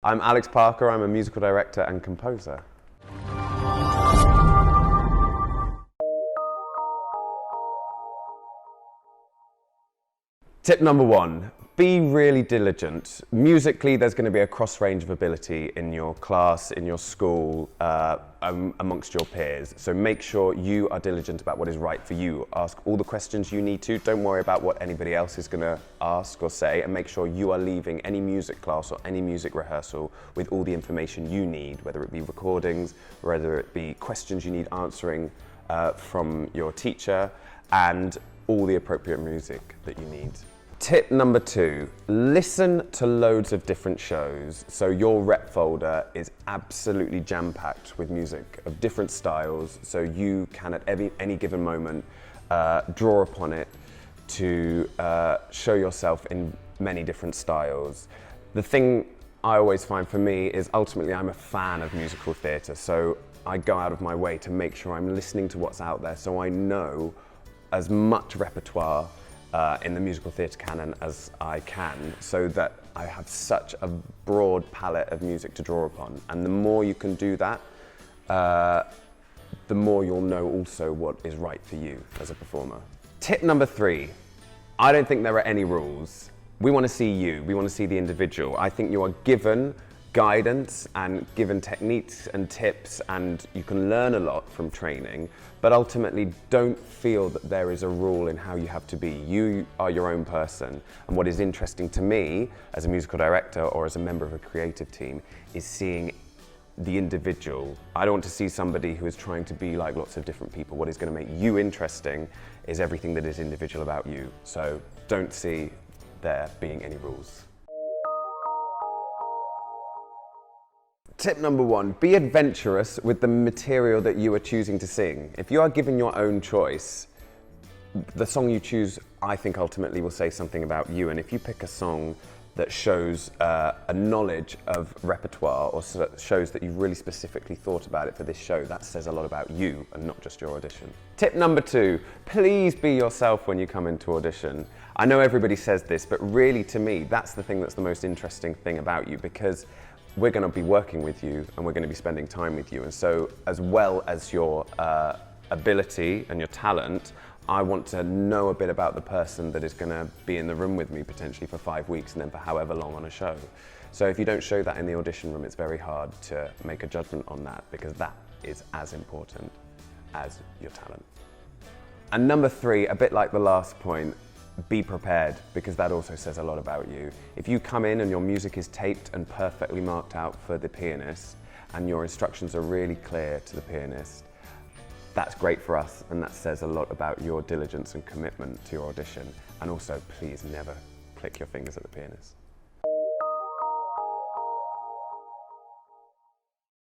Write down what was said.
I'm Alex Parker, I'm a musical director and composer. Tip number one, be really diligent. Musically, there's going to be a cross range of ability in your class, in your school, amongst your peers. So make sure you are diligent about what is right for you. Ask all the questions you need to. Don't worry about what anybody else is going to ask or say, and make sure you are leaving any music class or any music rehearsal with all the information you need, whether it be recordings, whether it be questions you need answering from your teacher, and all the appropriate music that you need. Tip number two, listen to loads of different shows. So your rep folder is absolutely jam-packed with music of different styles, so you can at any given moment draw upon it to show yourself in many different styles. The thing I always find for me is ultimately I'm a fan of musical theatre, so I go out of my way to make sure I'm listening to what's out there so I know as much repertoire in the musical theatre canon as I can, so that I have such a broad palette of music to draw upon. And the more you can do that, the more you'll know also what is right for you as a performer. Tip number three, I don't think there are any rules. We want to see you, we want to see the individual. I think you are given guidance and given techniques and tips, and you can learn a lot from training, but ultimately don't feel that there is a rule in how you have to be. You are your own person, and what is interesting to me as a musical director or as a member of a creative team is seeing the individual. I don't want to see somebody who is trying to be like lots of different people. What is going to make you interesting is everything that is individual about you. So don't see there being any rules. Tip number one, be adventurous with the material that you are choosing to sing. If you are given your own choice, the song you choose, I think ultimately will say something about you. And if you pick a song that shows a knowledge of repertoire or shows that you've really specifically thought about it for this show, that says a lot about you and not just your audition. Tip number two, please be yourself when you come into audition. I know everybody says this, but really to me, that's the thing that's the most interesting thing about you, because we're going to be working with you and we're going to be spending time with you. And so as well as your ability and your talent, I want to know a bit about the person that is going to be in the room with me potentially for 5 weeks and then for however long on a show. So if you don't show that in the audition room, it's very hard to make a judgment on that, because that is as important as your talent. And number three, a bit like the last point, be prepared, because that also says a lot about you. If you come in and your music is taped and perfectly marked out for the pianist and your instructions are really clear to the pianist, that's great for us, and that says a lot about your diligence and commitment to your audition. And also, please never click your fingers at the pianist.